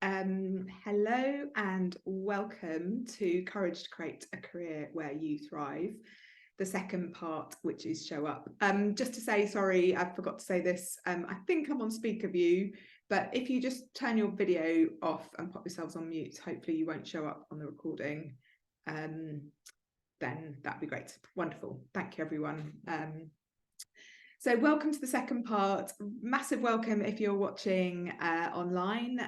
Hello and welcome to Courage to Create a Career Where You Thrive, the second part, which is Show Up. Just to say, sorry, I forgot to say this. I think I'm on speaker view, but if you just turn your video off and pop yourselves on mute, hopefully you won't show up on the recording. Then that'd be great. Wonderful. Thank you, everyone. So welcome to the second part. Massive welcome if you're watching online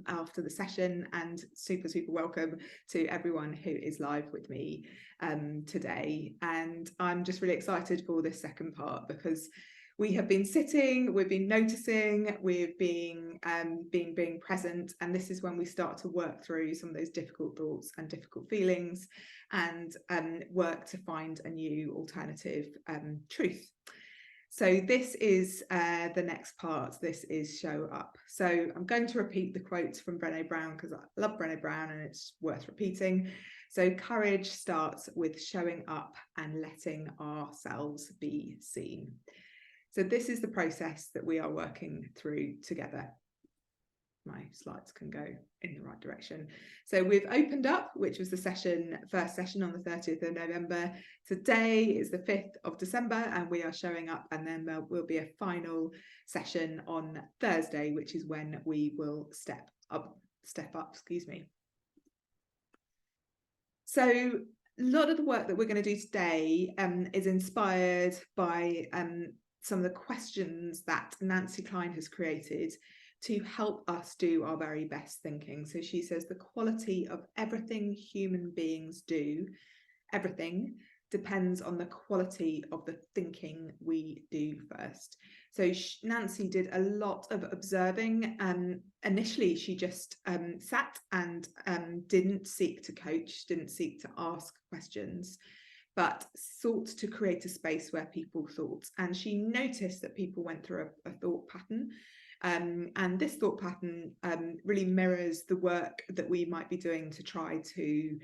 after the session, and super welcome to everyone who is live with me today. And I'm just really excited for this second part because we have been sitting, we've been noticing, we've been being present, and this is when we start to work through some of those difficult thoughts and difficult feelings and work to find a new alternative truth. So this is the next part. This is Show Up. So I'm going to repeat the quote from Brené Brown because I love Brené Brown and it's worth repeating. So courage starts with showing up and letting ourselves be seen. So this is the process that we are working through together. My slides can go in the right direction. So we've opened up, which was the first session on the 30th of November. Today is the 5th of December and we are showing up, and then there will be a final session on Thursday, which is when we will step up, excuse me. So a lot of the work that we're going to do today is inspired by some of the questions that Nancy Kline has created to help us do our very best thinking. So she says the quality of everything human beings do, everything, depends on the quality of the thinking we do first. So Nancy did a lot of observing. Initially, she just sat and didn't seek to coach, didn't seek to ask questions, but sought to create a space where people thought. And she noticed that people went through a thought pattern. And this thought pattern really mirrors the work that we might be doing to try to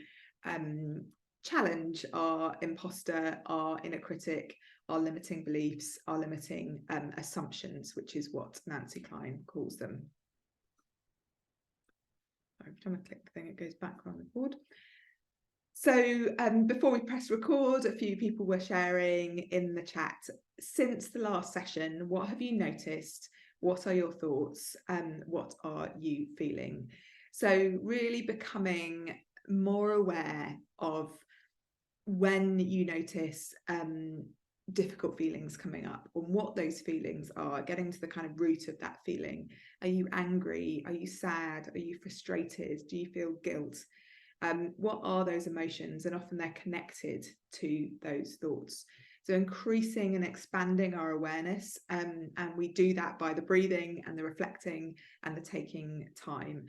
challenge our imposter, our inner critic, our limiting beliefs, our limiting assumptions, which is what Nancy Kline calls them. Every time I click the thing, it goes back on the board. So before we press record, a few people were sharing in the chat, since the last session, what have you noticed? What are your thoughts? What are you feeling? So really becoming more aware of when you notice difficult feelings coming up, and what those feelings are, getting to the kind of root of that feeling. Are you angry? Are you sad? Are you frustrated? Do you feel guilt? What are those emotions? And often they're connected to those thoughts. So increasing and expanding our awareness, and we do that by the breathing and the reflecting and the taking time.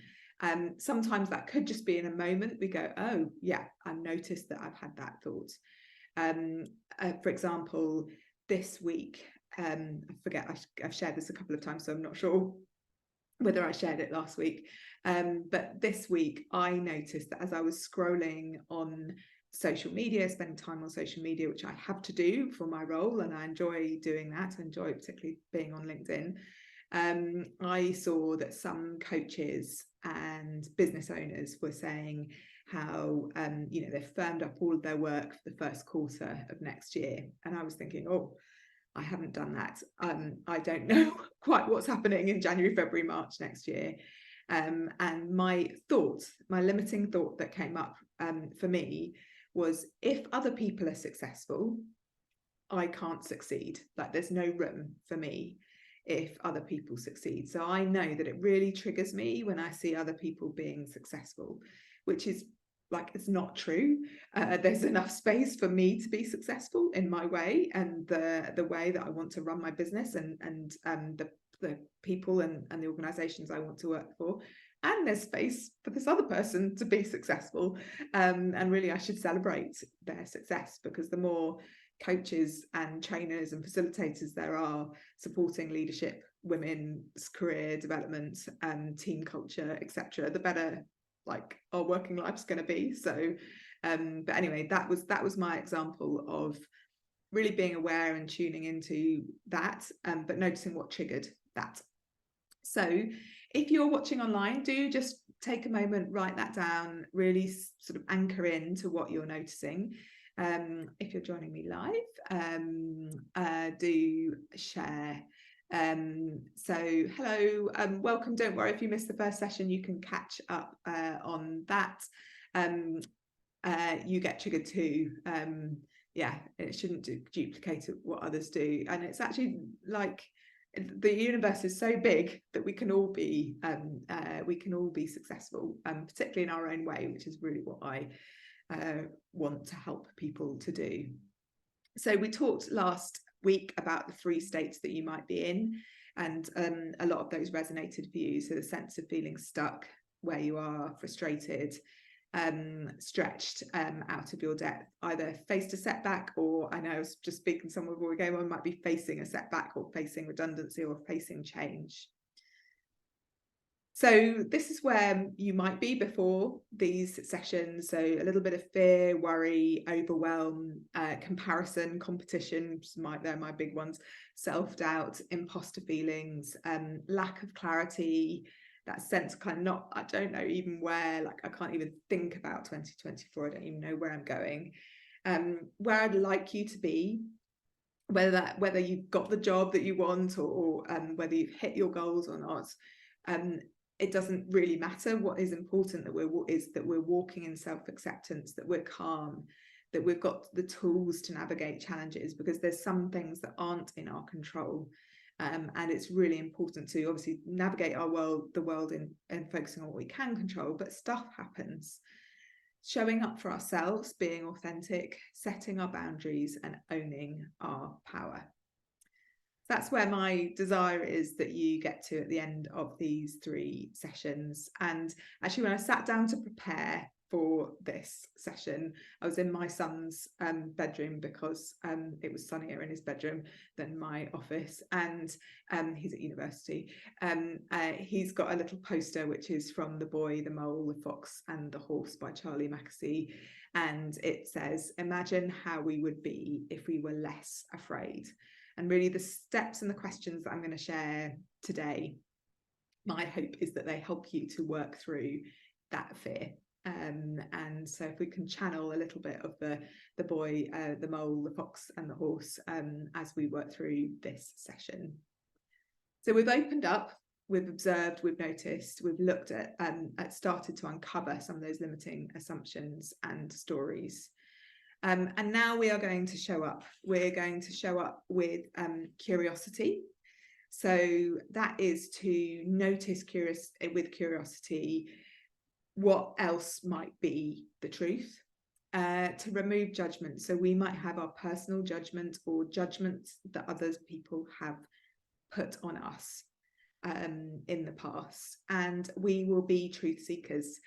Sometimes that could just be in a moment we go, oh yeah, I've noticed that I've had that thought. For example, this week, I forget, I've shared this a couple of times, so I'm not sure whether I shared it last week, but this week I noticed that as I was scrolling on social media, spending time on social media, which I have to do for my role, and I enjoy doing that. I enjoy particularly being on LinkedIn. I saw that some coaches and business owners were saying how they've firmed up all of their work for the first quarter of next year, and I was thinking, oh, I haven't done that. I don't know quite what's happening in January, February, March next year. And my limiting thought that came up for me was, if other people are successful, I can't succeed. Like, there's no room for me if other people succeed. So I know that it really triggers me when I see other people being successful, which is like, it's not true. There's enough space for me to be successful in my way and the way that I want to run my business and the people and the organizations I want to work for. And there's space for this other person to be successful. And really, I should celebrate their success, because the more coaches and trainers and facilitators there are supporting leadership, women's career development, team culture, etc., the better like our working life's going to be. So but anyway, that was my example of really being aware and tuning into that, but noticing what triggered that. So if you're watching online, do just take a moment, write that down, really sort of anchor in to what you're noticing. If you're joining me live, do share. So hello, welcome. Don't worry if you missed the first session, you can catch up on that. You get triggered too. Yeah, it shouldn't duplicate what others do, and it's actually like the universe is so big that we can all be successful, particularly in our own way, which is really what I want to help people to do. So we talked last week about the 3 states that you might be in, and a lot of those resonated for you. So the sense of feeling stuck where you are, frustrated, stretched out of your depth, either faced a setback, or I know I was just speaking to someone before we go on, might be facing a setback or facing redundancy or facing change. So this is where you might be before these sessions. So a little bit of fear, worry, overwhelm, comparison, competition, they're my big ones, self-doubt, imposter feelings, lack of clarity, that sense of kind of I don't know even where, like I can't even think about 2024, I don't even know where I'm going, where I'd like you to be, whether you've got the job that you want, or whether you've hit your goals or not. It doesn't really matter. What is important that we're walking in self-acceptance, that we're calm, that we've got the tools to navigate challenges, because there's some things that aren't in our control. And it's really important to obviously navigate the world and focusing on what we can control, but stuff happens. Showing up for ourselves, being authentic, setting our boundaries, and owning our power. That's where my desire is that you get to at the end of these 3 sessions. And actually, when I sat down to prepare for this session, I was in my son's bedroom, because it was sunnier in his bedroom than my office, and he's at university. He's got a little poster which is from The Boy, the Mole, the Fox and the Horse by Charlie Mackesy, and it says, "Imagine how we would be if we were less afraid." And really the steps and the questions that I'm going to share today, my hope is that they help you to work through that fear. And so if we can channel a little bit of the boy, the mole, the fox and the horse as we work through this session. So we've opened up, we've observed, we've noticed, we've looked at started to uncover some of those limiting assumptions and stories. And now we are going to show up. We're going to show up with curiosity. So that is to notice with curiosity what else might be the truth, to remove judgment. So we might have our personal judgment or judgments that others people have put on us in the past, and we will be truth seekers.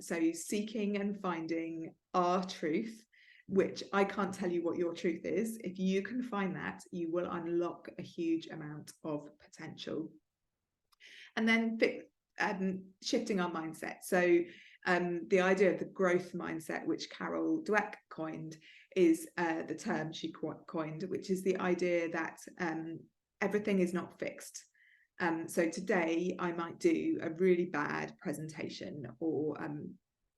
So seeking and finding our truth, which I can't tell you what your truth is. If you can find that, you will unlock a huge amount of potential. And then shifting our mindset. So the idea of the growth mindset, which Carol Dweck coined, is the term she coined, which is the idea that everything is not fixed. So today I might do a really bad presentation, or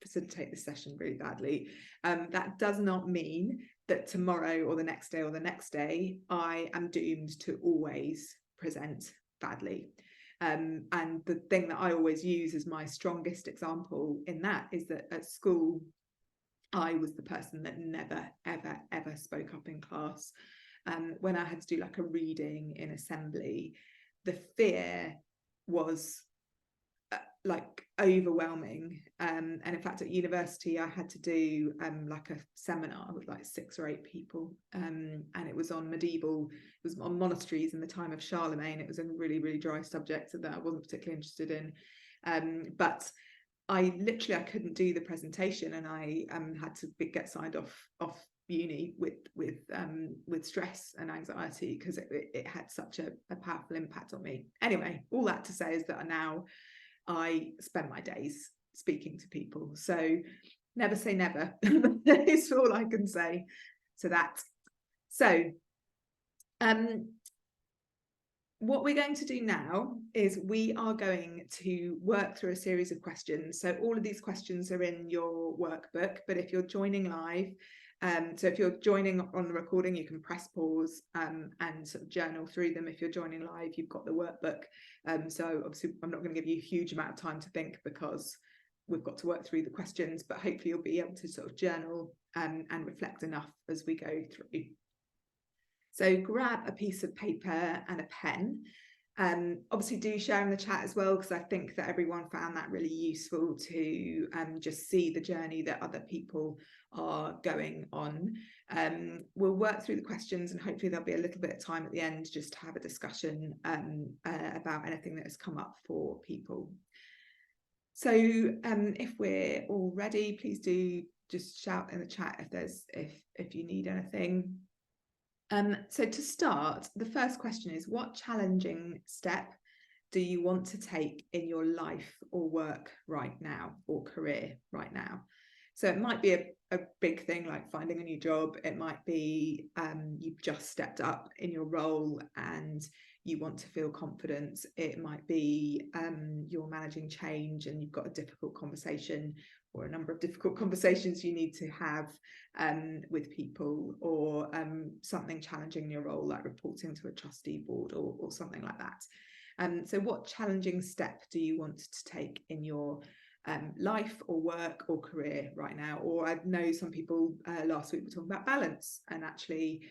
facilitate the session really badly. That does not mean that tomorrow or the next day or the next day I am doomed to always present badly. And the thing that I always use as my strongest example in that is that at school I was the person that never ever spoke up in class. When I had to do like a reading in assembly, the fear was like overwhelming, and in fact at university I had to do like a seminar with like 6 or 8 people, and it was on monasteries in the time of Charlemagne. It was a really dry subject that I wasn't particularly interested in, but I couldn't do the presentation, and I had to get signed off uni with stress and anxiety, because it had such a powerful impact on me. Anyway, all that to say is that now I spend my days speaking to people. So never say never. It's all I can say to that. So what we're going to do now is we are going to work through a series of questions. So all of these questions are in your workbook, but if you're joining live, so if you're joining on the recording, you can press pause and sort of journal through them. If you're joining live, you've got the workbook. So obviously I'm not going to give you a huge amount of time to think because we've got to work through the questions, but hopefully you'll be able to sort of journal and reflect enough as we go through. So grab a piece of paper and a pen. Obviously do share in the chat as well, because I think that everyone found that really useful to just see the journey that other people are going on. We'll work through the questions and hopefully there'll be a little bit of time at the end just to have a discussion about anything that has come up for people. So if we're all ready, please do just shout in the chat if you need anything. So to start, the first question is, what challenging step do you want to take in your life or work right now, or career right now? So it might be a big thing like finding a new job. It might be you've just stepped up in your role and you want to feel confident. It might be you're managing change and you've got a difficult conversation or a number of difficult conversations you need to have with people, or something challenging in your role like reporting to a trustee board or something like that. So what challenging step do you want to take in your life or work or career right now? Or I know some people last week were talking about balance, and actually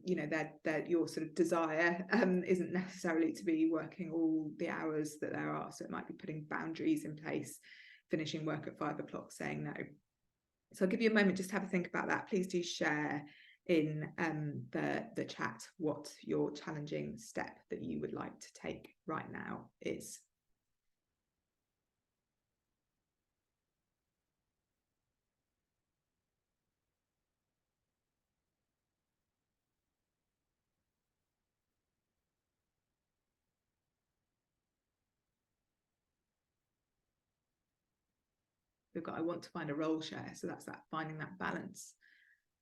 you know, that your sort of desire isn't necessarily to be working all the hours that there are. So it might be putting boundaries in place, finishing work at 5 o'clock, saying no. So I'll give you a moment just to have a think about that. Please do share in the chat what your challenging step that you would like to take right now is. We've got I want to find a role share, so that's that finding that balance.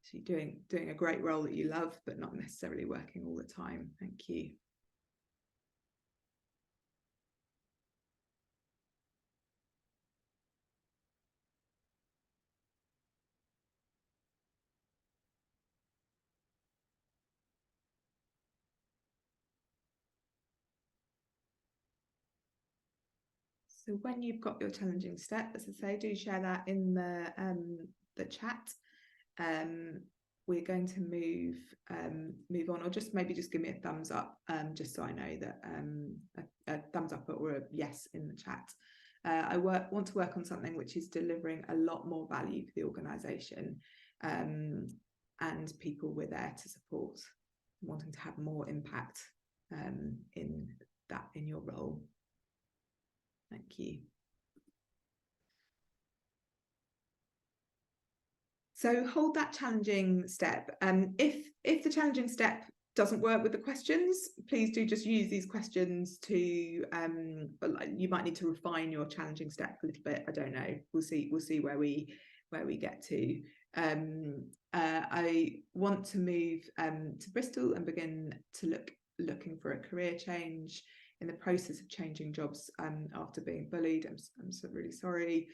So you're doing a great role that you love, but not necessarily working all the time. Thank you. So when you've got your challenging step, as I say, do share that in the chat. We're going to move on, or just maybe just give me a thumbs up, just so I know that a thumbs up or a yes in the chat. I want to work on something which is delivering a lot more value for the organisation, and people we're there to support, wanting to have more impact in your role. Thank you. So hold that challenging step. If the challenging step doesn't work with the questions, please do just use these questions to but you might need to refine your challenging step a little bit. I don't know. We'll see where we get to. I want to move to Bristol and begin to looking for a career change. In the process of changing jobs after being bullied. I'm so really sorry.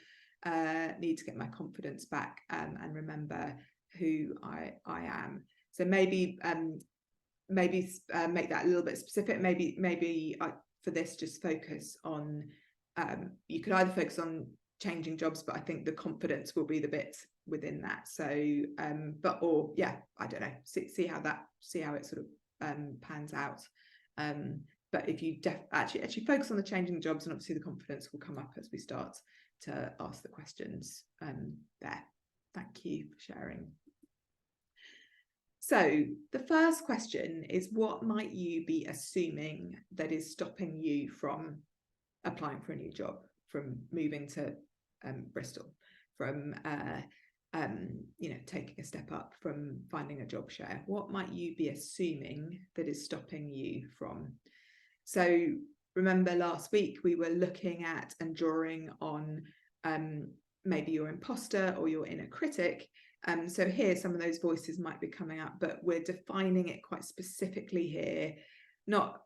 Need to get my confidence back and remember who I am. So maybe make that a little bit specific. Maybe for this just focus on you could either focus on changing jobs, but I think the confidence will be the bit within that. So yeah, I don't know, see how it sort of pans out. But if you actually focus on the changing jobs, and obviously the confidence will come up as we start to ask the questions there. Thank you for sharing. So the first question is, what might you be assuming that is stopping you from applying for a new job, from moving to Bristol, from taking a step up, from finding a job share? What might you be assuming that is stopping you from? So remember last week we were looking at and drawing on maybe your imposter or your inner critic. So here some of those voices might be coming up, but we're defining it quite specifically here. not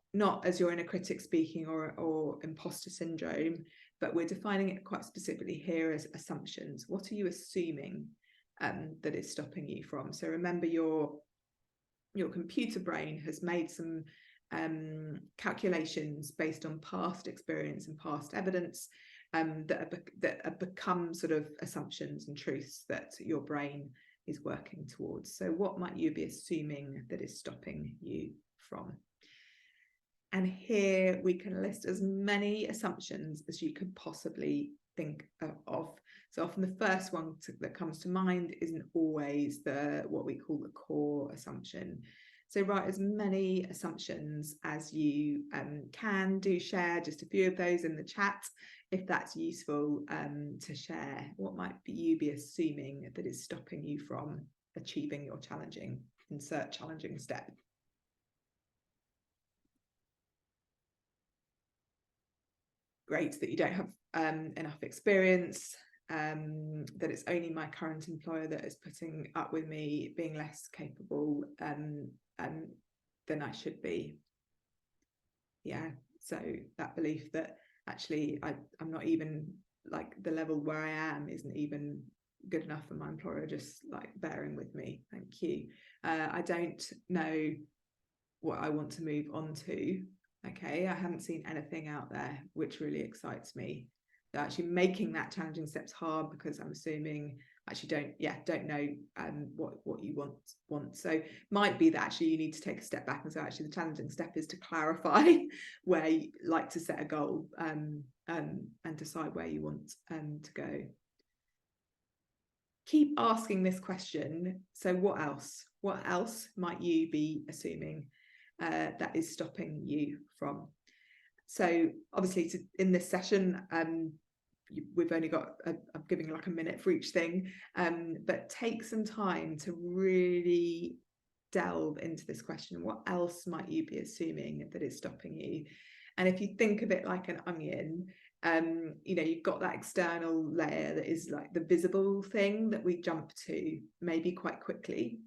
as your inner critic speaking or imposter syndrome, but we're defining it quite specifically here as assumptions. What are you assuming that is stopping you from? So remember, your computer brain has made some calculations based on past experience and past evidence that have become sort of assumptions and truths that your brain is working towards. So what might you be assuming that is stopping you from? And here we can list as many assumptions as you could possibly think of. So often the first one that comes to mind isn't always what we call the core assumption. So write as many assumptions as you can. Do share just a few of those in the chat if that's useful to share. What might you be assuming that is stopping you from achieving your challenging step? Great that you don't have enough experience, that it's only my current employer that is putting up with me being less capable than I should be. Yeah, so that belief that actually I'm not even, like, the level where I am isn't even good enough for my employer, just like bearing with me. Thank you. I don't know what I want to move on to. Okay, I haven't seen anything out there which really excites me. So actually making that challenging steps hard because I'm assuming actually don't know what you want. So might be that actually you need to take a step back and say actually the challenging step is to clarify where you like to set a goal and decide where you want to go. Keep asking this question. So what else might you be assuming that is stopping you from? So obviously in this session we've only got I'm giving like a minute for each thing, but take some time to really delve into this question. What else might you be assuming that is stopping you? And if you think of it like an onion, you've got that external layer that is like the visible thing that we jump to maybe quite quickly.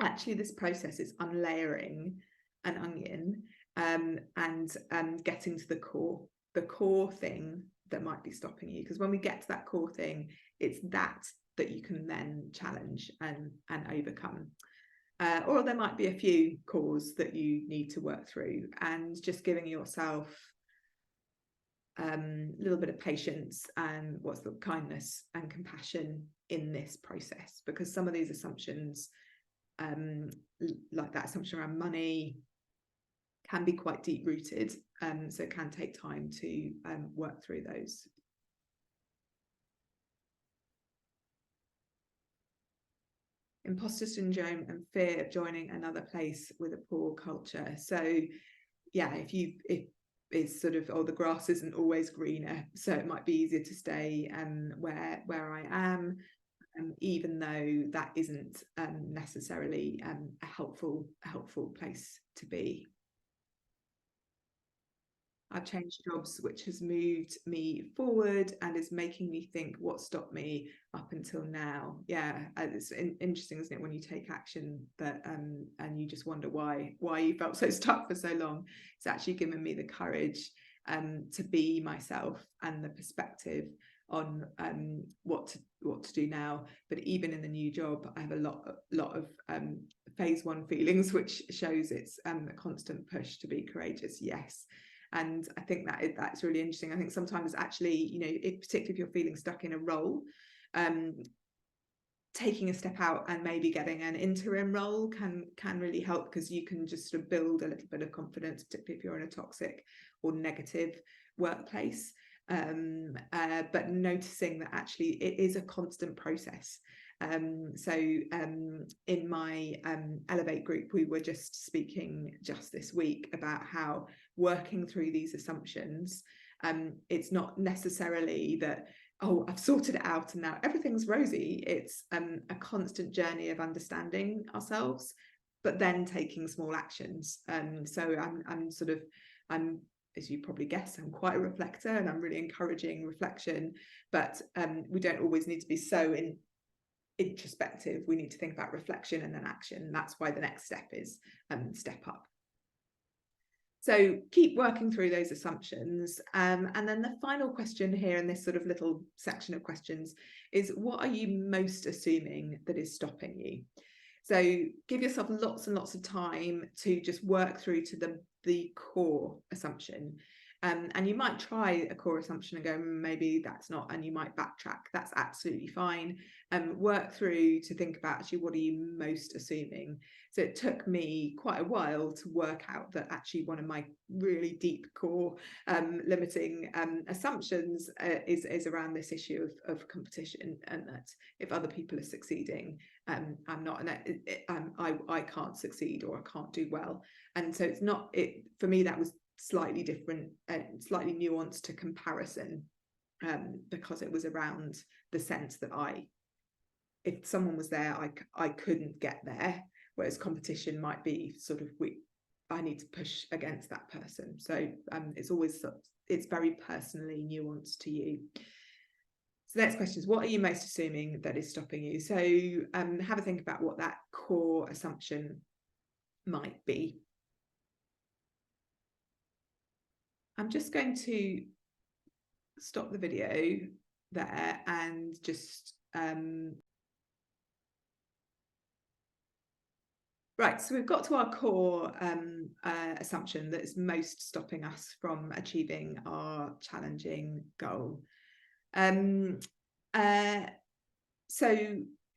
Actually, this process is unlayering an onion and getting to the core thing that might be stopping you. Because when we get to that core thing, it's that you can then challenge and overcome. Or there might be a few cores that you need to work through, and just giving yourself a little bit of patience and kindness and compassion in this process, because some of these assumptions, like that assumption around money, can be quite deep rooted, so it can take time to work through those. Imposter syndrome and fear of joining another place with a poor culture. So yeah, if it's sort of, the grass isn't always greener, so it might be easier to stay where I am, even though that isn't necessarily a helpful place to be. I've changed jobs, which has moved me forward and is making me think what stopped me up until now. Yeah, it's interesting, isn't it, when you take action that and you just wonder why you felt so stuck for so long. It's actually given me the courage to be myself and the perspective on what to do now. But even in the new job, I have a lot of phase one feelings, which shows it's a constant push to be courageous. Yes. And I think that's really interesting. I think sometimes actually, particularly if you're feeling stuck in a role, taking a step out and maybe getting an interim role can really help, because you can just sort of build a little bit of confidence, particularly if you're in a toxic or negative workplace. But noticing that actually it is a constant process. So in my Elevate group, we were just speaking just this week about how working through these assumptions, it's not necessarily that, oh, I've sorted it out and now everything's rosy. It's a constant journey of understanding ourselves, but then taking small actions. So I'm as you probably guess, I'm quite a reflector, and I'm really encouraging reflection, but we don't always need to be so introspective. We need to think about reflection and then action. That's why the next step is step up. So keep working through those assumptions. And then the final question here in this sort of little section of questions is, what are you most assuming that is stopping you? So give yourself lots and lots of time to just work through to the core assumption. And you might try a core assumption and go, maybe that's not, and you might backtrack. That's absolutely fine. Work through to think about, actually, what are you most assuming? So it took me quite a while to work out that actually one of my really deep core limiting assumptions is around this issue of competition, and that if other people are succeeding, I'm not, and I can't succeed, or I can't do well. And so it's not, it for me, that was slightly different, slightly nuanced to comparison, because it was around the sense that if someone was there, I couldn't get there, whereas competition might be sort of, I need to push against that person. So it's very personally nuanced to you. So the next question is, what are you most assuming that is stopping you? So have a think about what that core assumption might be. I'm just going to stop the video there and just right, so we've got to our core assumption that is most stopping us from achieving our challenging goal. So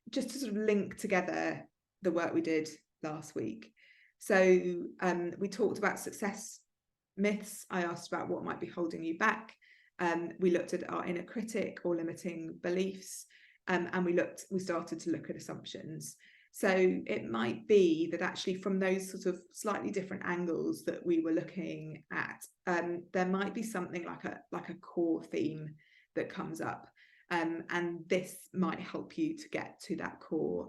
just to sort of link together the work we did last week. So we talked about success myths. I asked about what might be holding you back. We looked at our inner critic or limiting beliefs, and we started to look at assumptions. So it might be that actually from those sort of slightly different angles that we were looking at, there might be something like a core theme that comes up. And this might help you to get to that core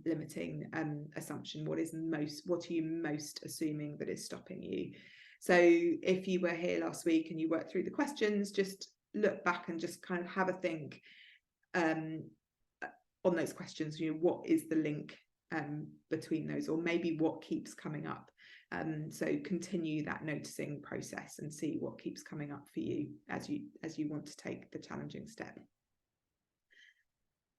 limiting assumption. What are you most assuming that is stopping you? So if you were here last week and you worked through the questions, just look back and just kind of have a think on those questions. What is the link between those, or maybe what keeps coming up? So continue that noticing process and see what keeps coming up for you as you want to take the challenging step.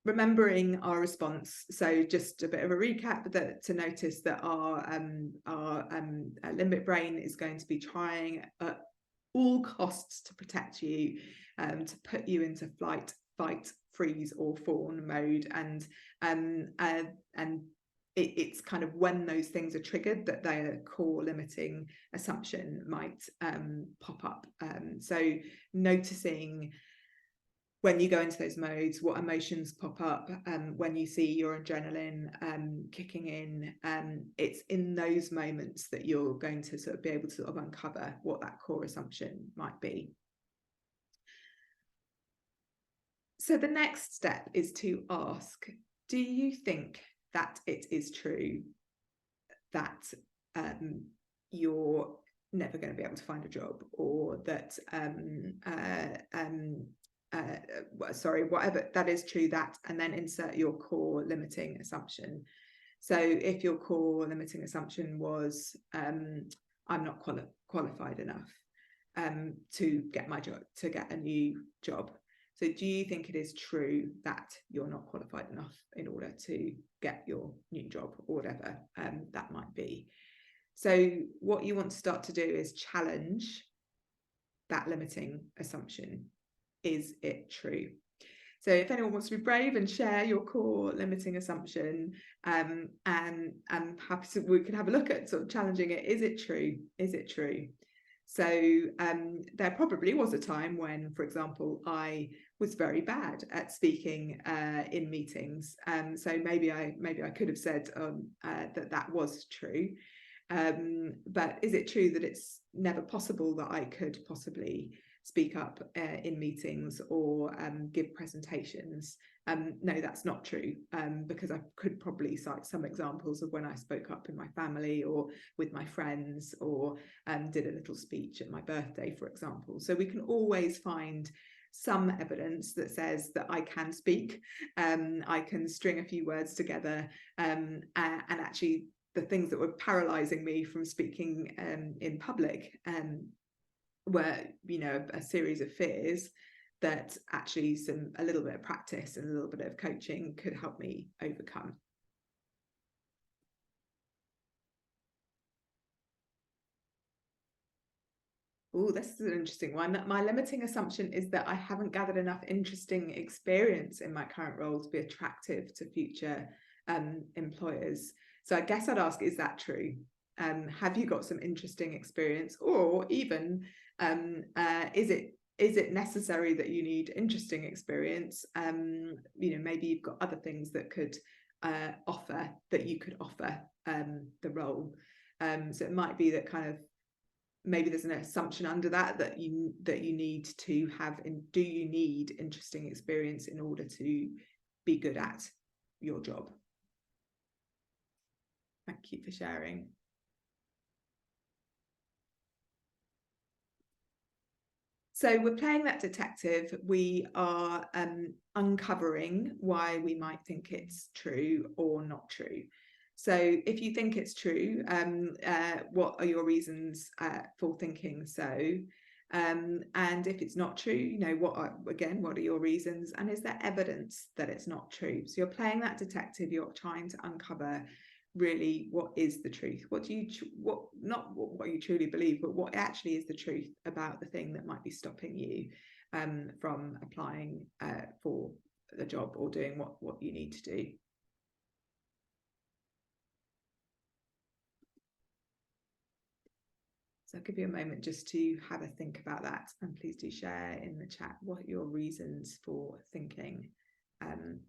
Remembering our response, so just a bit of a recap, that to notice that our limbic brain is going to be trying at all costs to protect you, to put you into flight, fight, freeze, or fawn mode, and it's kind of when those things are triggered that their core limiting assumption might pop up. So noticing when you go into those modes, what emotions pop up, when you see your adrenaline kicking in, it's in those moments that you're going to sort of be able to sort of uncover what that core assumption might be. So the next step is to ask, do you think that it is true that you're never going to be able to find a job, or that whatever that is true, that, and then insert your core limiting assumption. So if your core limiting assumption was I'm not qualified enough to get my job, to get a new job. So do you think it is true that you're not qualified enough in order to get your new job, or whatever that might be? So what you want to start to do is challenge that limiting assumption. Is it true? So if anyone wants to be brave and share your core limiting assumption, and perhaps we can have a look at sort of challenging it. Is it true? Is it true? So there probably was a time when, for example, I was very bad at speaking in meetings. So maybe I could have said that was true. But is it true that it's never possible that I could possibly speak up in meetings or give presentations? No, that's not true, because I could probably cite some examples of when I spoke up in my family or with my friends, or did a little speech at my birthday, for example. So we can always find some evidence that says that I can speak, I can string a few words together, and actually the things that were paralyzing me from speaking in public were, you know, a series of fears that actually a little bit of practice and a little bit of coaching could help me overcome. Oh, this is an interesting one. My limiting assumption is that I haven't gathered enough interesting experience in my current role to be attractive to future employers. So I guess I'd ask, is that true? Have you got some interesting experience, or even is it necessary that you need interesting experience? You know, maybe you've got other things that could offer the role. So it might be that kind of maybe there's an assumption under that you need to have, and do you need interesting experience in order to be good at your job? Thank you for sharing. So we're playing that detective. We are uncovering why we might think it's true or not true. So if you think it's true, what are your reasons for thinking so? And if it's not true, you know, what are your reasons? And is there evidence that it's not true? So you're playing that detective. You're trying to uncover really what is the truth. Not what you truly believe, but what actually is the truth about the thing that might be stopping you from applying for the job or doing what you need to do. So I'll give you a moment just to have a think about that, and please do share in the chat what your reasons for thinking.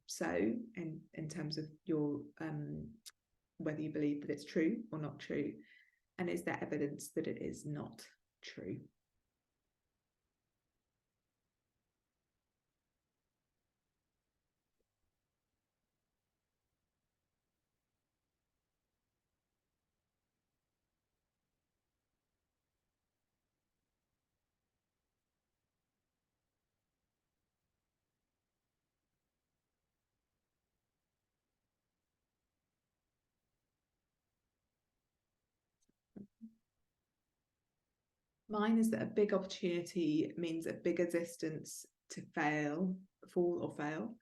So in terms of your whether you believe that it's true or not true, and is there evidence that it is not true? Mine is that a big opportunity means a bigger distance to fall or fail.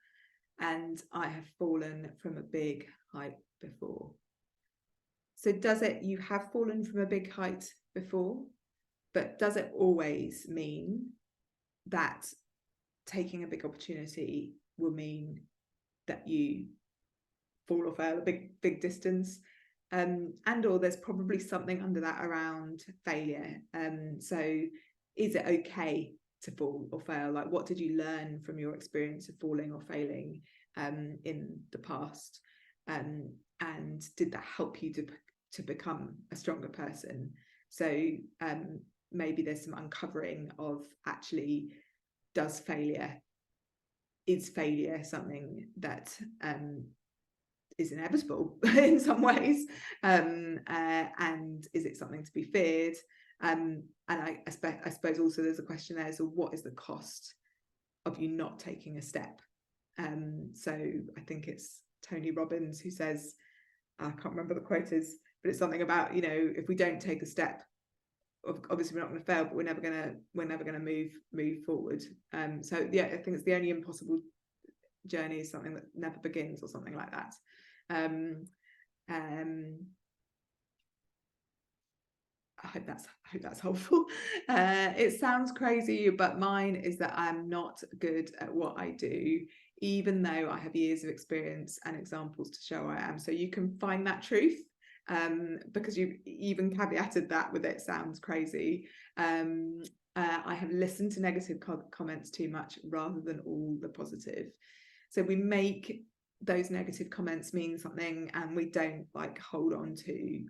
And I have fallen from a big height before. So you have fallen from a big height before, but does it always mean that taking a big opportunity will mean that you fall or fail a big distance? And/or there's probably something under that around failure. So is it okay to fall or fail? Like, what did you learn from your experience of falling or failing in the past? And did that help you to become a stronger person? So maybe there's some uncovering of, actually, is failure something that is inevitable in some ways, and is it something to be feared? And I suppose also there's a question there, so what is the cost of you not taking a step? So I think it's Tony Robbins who says, I can't remember the quote is, but it's something about, you know, if we don't take a step, obviously we're not going to fail, but we're never going to move forward. So yeah, I think it's the only impossible journey is something that never begins, or something like that. I hope that's helpful. It sounds crazy, but mine is that I'm not good at what I do, even though I have years of experience and examples to show I am. So you can find that truth, because you even caveated that with it sounds crazy. I have listened to negative comments too much rather than all the positive. So we make those negative comments mean something, and we don't hold on to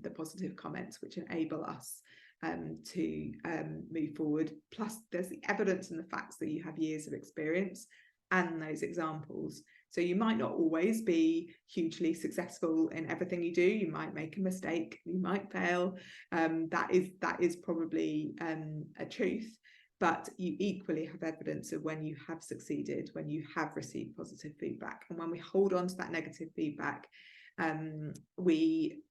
the positive comments, which enable us to move forward. Plus there's the evidence and the facts that you have years of experience and those examples. So you might not always be hugely successful in everything you do. You might make a mistake, you might fail. That is probably a truth. But you equally have evidence of when you have succeeded, when you have received positive feedback. And when we hold on to that negative feedback, we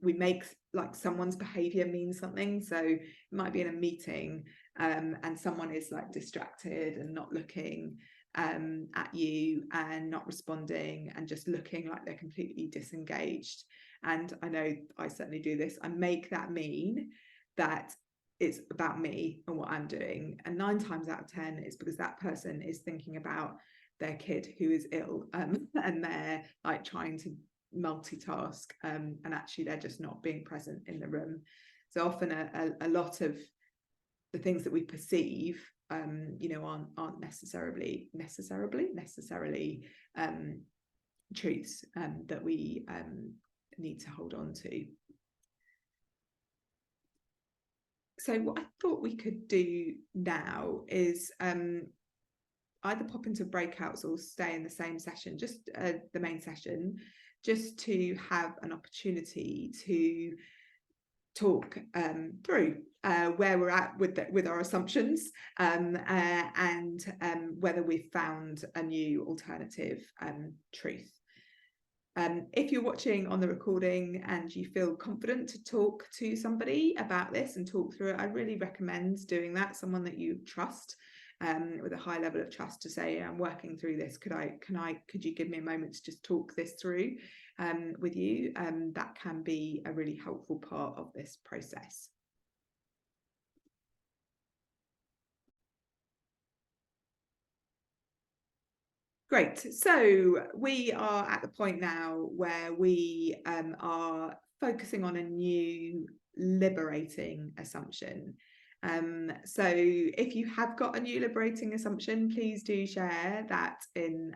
make like someone's behavior mean something. So it might be in a meeting and someone is like distracted and not looking at you and not responding and just looking like they're completely disengaged. And I know I certainly do this. I make that mean that it's about me and what I'm doing. And 9 times out of 10 it's because that person is thinking about their kid who is ill and they're like trying to multitask and actually they're just not being present in the room. So often a lot of the things that we perceive aren't necessarily truths that we need to hold on to. So what I thought we could do now is either pop into breakouts or stay in the same session, just the main session, just to have an opportunity to talk through where we're at with our assumptions and whether we've found a new alternative truth. If you're watching on the recording and you feel confident to talk to somebody about this and talk through it, I really recommend doing that, someone that you trust with a high level of trust, to say, I'm working through this, could you give me a moment to just talk this through with you? That can be a really helpful part of this process. Great, so we are at the point now where we are focusing on a new liberating assumption. So if you have got a new liberating assumption, please do share that in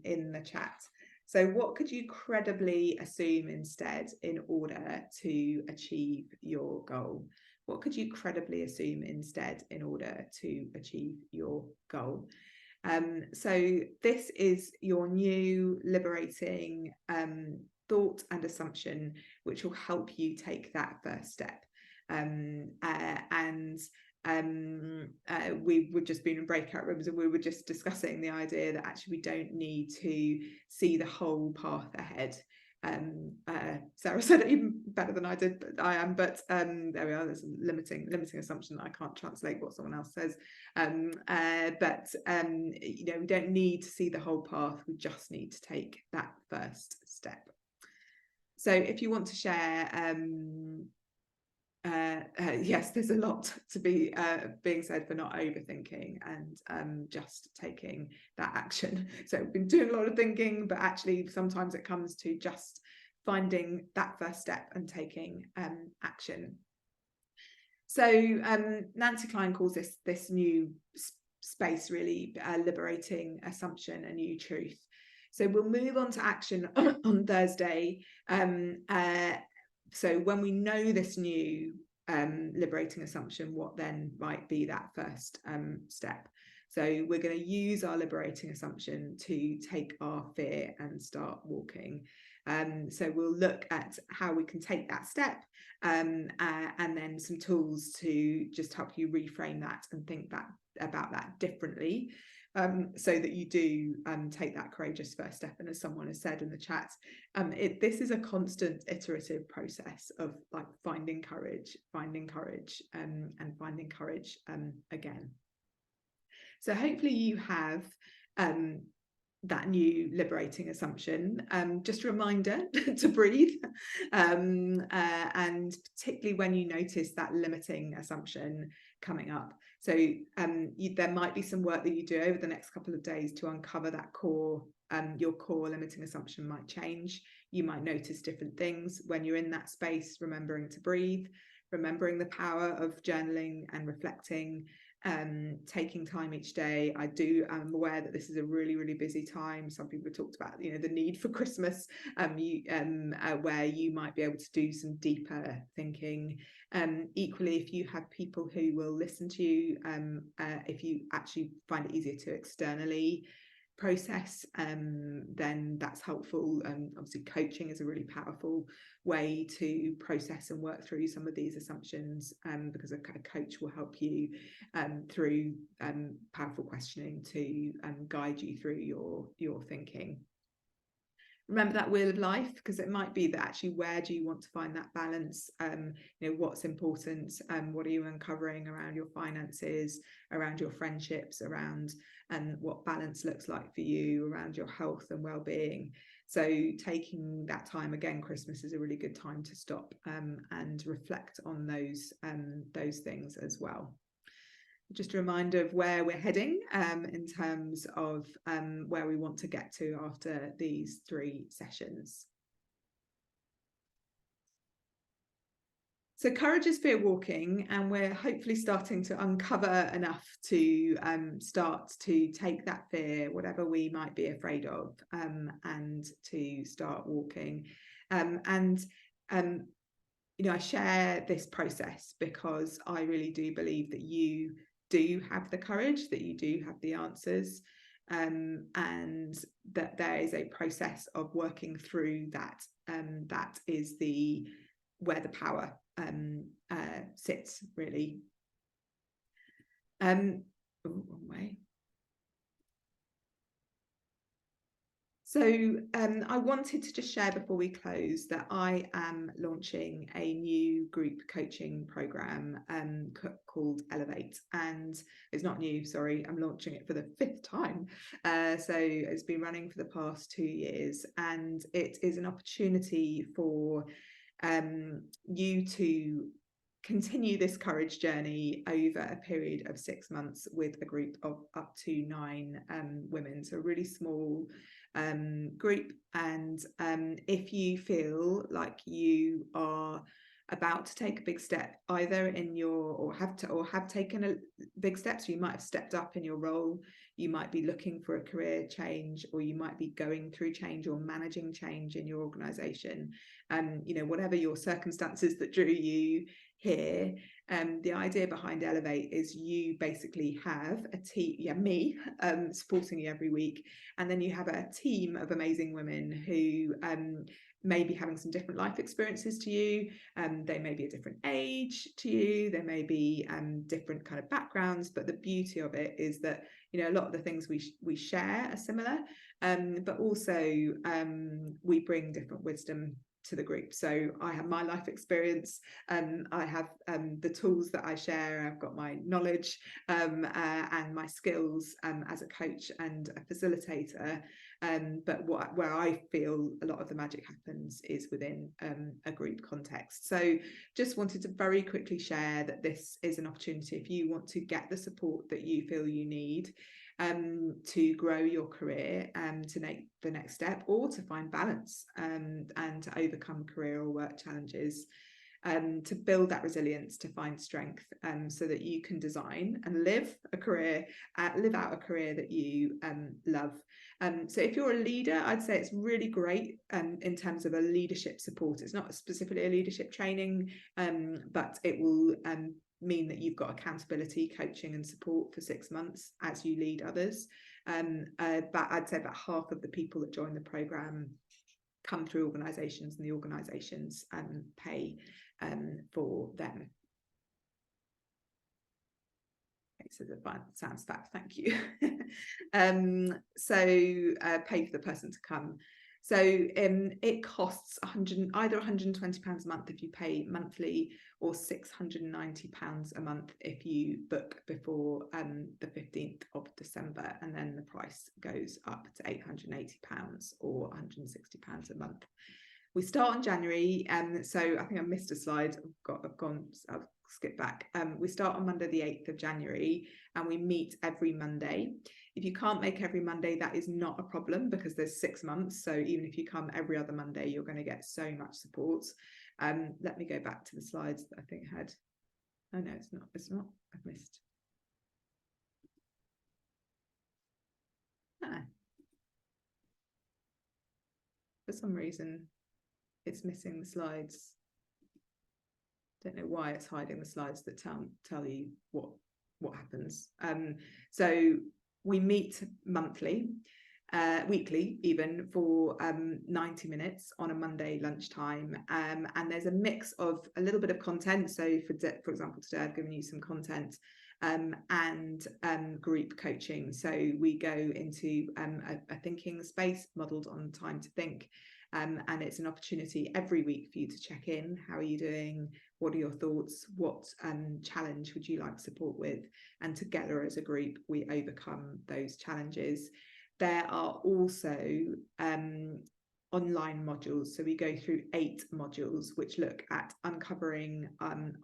the chat. So what could you credibly assume instead in order to achieve your goal? What could you credibly assume instead in order to achieve your goal? So this is your new liberating thought and assumption, which will help you take that first step. We were just been in breakout rooms and we were just discussing the idea that actually we don't need to see the whole path ahead. Sarah said it even better than I did, but I am, but there we are, there's a limiting assumption that I can't translate what someone else says, we don't need to see the whole path, we just need to take that first step. So if you want to share, yes, there's a lot to be being said for not overthinking and just taking that action. So we've been doing a lot of thinking, but actually sometimes it comes to just finding that first step and taking action. So Nancy Kline calls this new space really liberating assumption, a new truth. So we'll move on to action on Thursday. So when we know this new liberating assumption, what then might be that first step? So we're going to use our liberating assumption to take our fear and start walking. So we'll look at how we can take that step and then some tools to just help you reframe that and think about that differently. So that you do take that courageous first step. And as someone has said in the chat, this is a constant iterative process of like finding courage and finding courage again. So hopefully you have that new liberating assumption. Just a reminder to breathe, and particularly when you notice that limiting assumption coming up. So there might be some work that you do over the next couple of days to uncover that core, your core limiting assumption might change. You might notice different things when you're in that space, remembering to breathe, remembering the power of journaling and reflecting, taking time each day. I'm aware that this is a really busy time. Some people talked about the need for Christmas, where you might be able to do some deeper thinking. Equally, if you have people who will listen to you, if you actually find it easier to externally process, then that's helpful. Obviously coaching is a really powerful way to process and work through some of these assumptions, because a coach will help you through powerful questioning to guide you through your thinking. remember that wheel of life, because it might be that actually where do you want to find that balance, what's important, what are you uncovering around your finances, around your friendships, around what balance looks like for you, around your health and well-being. So taking that time, again, Christmas is a really good time to stop and reflect on those things as well. Just a reminder of where we're heading in terms of where we want to get to after these 3 sessions. So courage is fear walking, and we're hopefully starting to uncover enough to start to take that fear, whatever we might be afraid of, and to start walking. I share this process because I really do believe that you do have the courage, that you do have the answers, and that there is a process of working through that. That is where the power sits, really. Wrong way. So I wanted to just share before we close that I am launching a new group coaching program called Elevate, and it's not new, sorry, I'm launching it for the 5th time. So it's been running for the past 2 years, and it is an opportunity for you to continue this courage journey over a period of 6 months with a group of up to 9 women, so a really small group. And if you feel like you are about to take a big step, either in your or have taken a big step, so you might have stepped up in your role, you might be looking for a career change, or you might be going through change or managing change in your organization, whatever your circumstances that drew you here, the idea behind Elevate is you basically have a team, me supporting you every week, and then you have a team of amazing women who may be having some different life experiences to you, they may be a different age to you, there may be different kind of backgrounds, but the beauty of it is that a lot of the things we share are similar, but also we bring different wisdom to the group. So I have my life experience, I have the tools that I share, I've got my knowledge and my skills as a coach and a facilitator, but where I feel a lot of the magic happens is within a group context. So just wanted to very quickly share that this is an opportunity if you want to get the support that you feel you need to grow your career, to make the next step, or to find balance and to overcome career or work challenges, to build that resilience, to find strength, so that you can design and live out a career that you love. So if you're a leader, I'd say it's really great in terms of a leadership support. It's not specifically a leadership training, but it will mean that you've got accountability, coaching and support for 6 months as you lead others. But I'd say about half of the people that join the programme come through organisations, and the organisations pay for them. Okay, so the fun sounds fact, thank you. Pay for the person to come. So it costs either £120 a month if you pay monthly, or £690 a month if you book before the 15th of December, and then the price goes up to £880 or £160 a month. We start in January, so I think I missed a slide. I'll skip back. We start on Monday the 8th of January, and we meet every Monday. If you can't make every Monday, that is not a problem, because there's 6 months. So even if you come every other Monday, you're going to get so much support. Let me go back to the slides that I think had. Oh no, it's not. I've missed. For some reason, it's missing the slides. Don't know why it's hiding the slides that tell you what happens. So we meet monthly, weekly even, for 90 minutes on a Monday lunchtime, and there's a mix of a little bit of content. So for example, today I've given you some content and group coaching. So we go into a thinking space modelled on time to think. And it's an opportunity every week for you to check in. How are you doing? What are your thoughts? What challenge would you like support with? And together as a group, we overcome those challenges. There are also online modules. So we go through 8 modules, which look at uncovering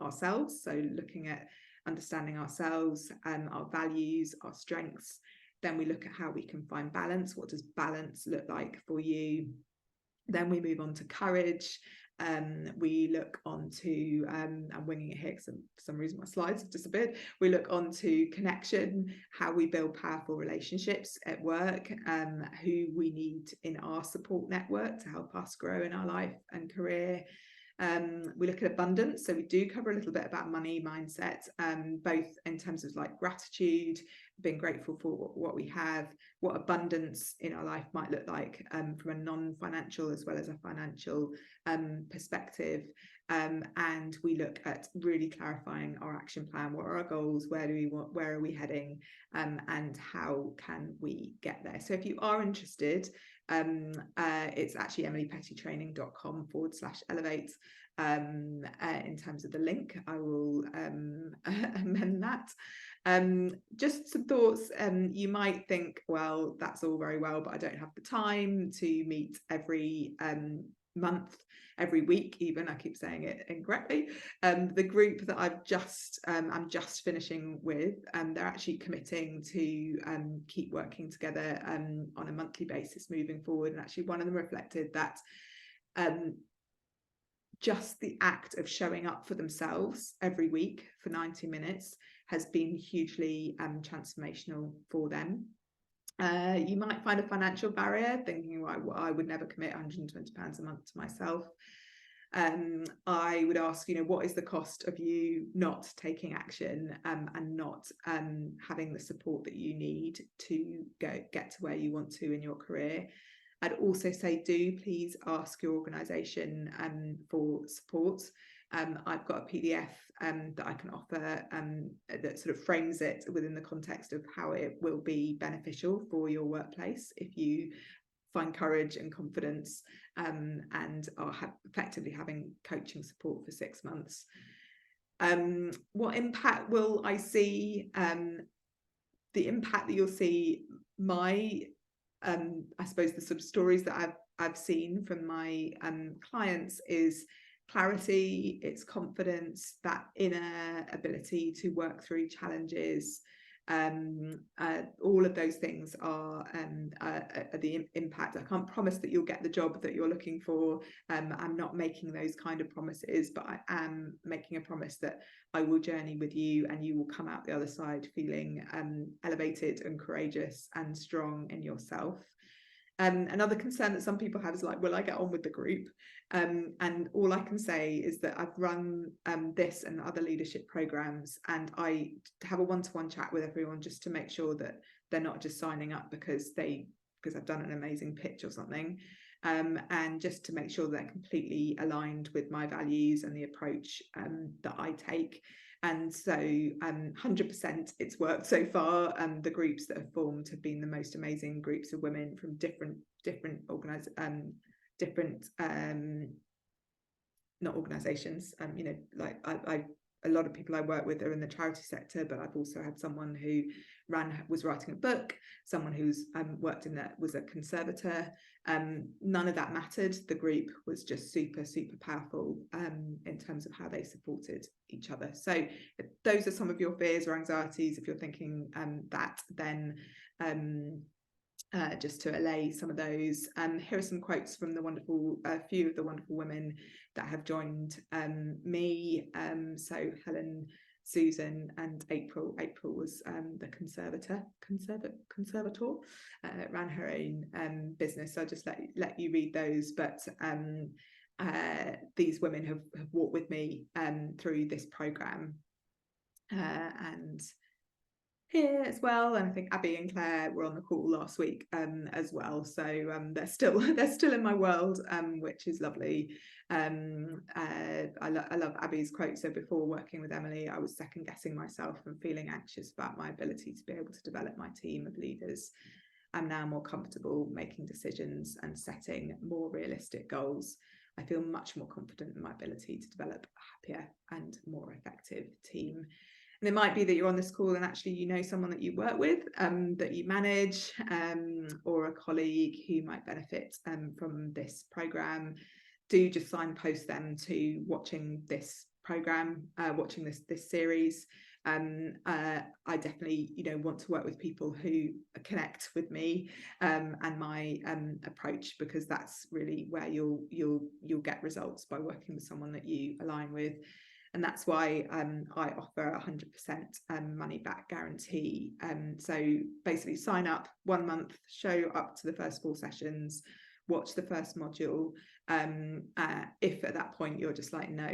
ourselves. So looking at understanding ourselves, our values, our strengths. Then we look at how we can find balance. What does balance look like for you? Then we move on to courage. We look on to, I'm winging it here because for some reason my slides have disappeared. We look on to connection, how we build powerful relationships at work, who we need in our support network to help us grow in our life and career. We look at abundance, so we do cover a little bit about money mindset, both in terms of like gratitude, being grateful for what we have, what abundance in our life might look like from a non-financial as well as a financial perspective. And we look at really clarifying our action plan. What are our goals? Where do we want? Where are we heading? And how can we get there? So if you are interested, it's actually emilypettytraining.com/elevate. In terms of the link, I will amend that. Just some thoughts. You might think, well, that's all very well, but I don't have the time to meet every month, every week even. I keep saying it incorrectly. The group that I'm just finishing with, they're actually committing to keep working together on a monthly basis moving forward. And actually one of them reflected that just the act of showing up for themselves every week for 90 minutes has been hugely transformational for them. You might find a financial barrier, thinking, well, I would never commit £120 a month to myself. I would ask, what is the cost of you not taking action and not having the support that you need to get to where you want to in your career? I'd also say, do please ask your organisation for support. I've got a PDF that I can offer that sort of frames it within the context of how it will be beneficial for your workplace if you find courage and confidence and are effectively having coaching support for 6 months. What impact will I see? The impact that you'll see, I suppose the sort of stories that I've seen from my clients is clarity, it's confidence, that inner ability to work through challenges. All of those things are the impact. I can't promise that you'll get the job that you're looking for. I'm not making those kind of promises, but I am making a promise that I will journey with you and you will come out the other side feeling elevated and courageous and strong in yourself. Another concern that some people have is like, will I get on with the group? And all I can say is that I've run this and other leadership programs, and I have a one-to-one chat with everyone just to make sure that they're not just signing up because I've done an amazing pitch or something, and just to make sure they're completely aligned with my values and the approach that I take. And so 100% it's worked so far. The groups that have formed have been the most amazing groups of women from different not organizations, like a lot of people I work with are in the charity sector, but I've also had someone who was writing a book, someone who's worked was a conservator. None of that mattered. The group was just super powerful in terms of how they supported each other. So if those are some of your fears or anxieties, if you're thinking that, then just to allay some of those, here are some quotes from a few of the wonderful women that have joined me. So Helen, Susan and April. April was the conservator, ran her own business. So I'll just let you read those. But these women have walked with me through this programme. And here as well, and I think Abby and Claire were on the call last week as well, so they're still in my world, which is lovely. I love Abby's quote. So before working with Emily, I was second guessing myself and feeling anxious about my ability to be able to develop my team of leaders. I'm now more comfortable making decisions and setting more realistic goals. I feel much more confident in my ability to develop a happier and more effective team. And it might be that you're on this call and actually you know someone that you work with, that you manage, or a colleague who might benefit from this programme. Do just signpost them to watching this programme, watching this series. I definitely, want to work with people who connect with me and my approach, because that's really where you'll get results, by working with someone that you align with. And that's why I offer 100% money back guarantee. So basically sign up 1 month, show up to the first 4 sessions, watch the first module. If at that point you're just like, no,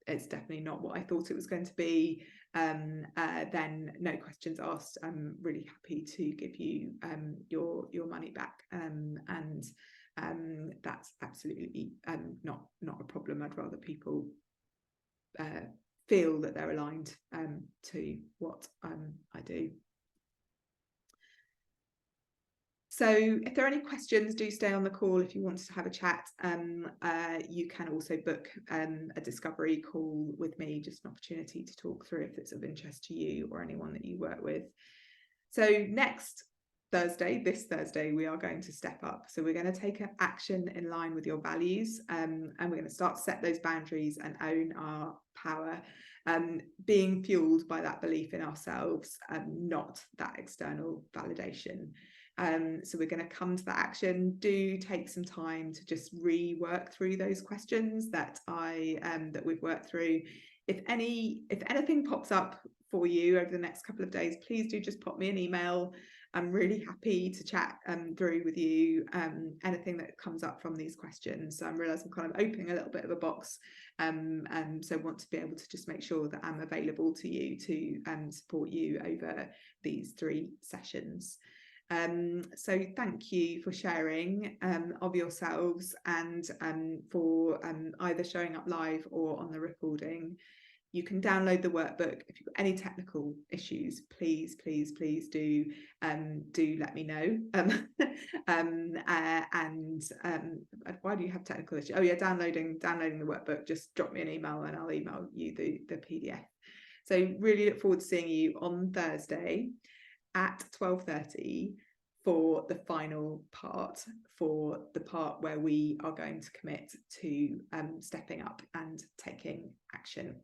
it's definitely not what I thought it was going to be, then no questions asked. I'm really happy to give you your money back, and that's absolutely not a problem. I'd rather people feel that they're aligned to what I do. So if there are any questions, do stay on the call if you want to have a chat. You can also book a discovery call with me, just an opportunity to talk through if it's of interest to you or anyone that you work with. So next Thursday, this Thursday, we are going to step up. So we're going to take action in line with your values, and we're going to start to set those boundaries and own our power, being fueled by that belief in ourselves, not that external validation. So we're going to come to that action. Do take some time to just rework through those questions that that we've worked through. If anything pops up for you over the next couple of days, please do just pop me an email. I'm really happy to chat through with you anything that comes up from these questions. So I realise I'm kind of opening a little bit of a box, and so want to be able to just make sure that I'm available to you to support you over these 3 sessions. So thank you for sharing of yourselves, and for either showing up live or on the recording. You can download the workbook. If you've got any technical issues, please do let me know. Why do you have technical issues? Oh yeah, downloading the workbook. Just drop me an email and I'll email you the PDF. So really look forward to seeing you on Thursday at 12:30 for the final part, for the part where we are going to commit to stepping up and taking action.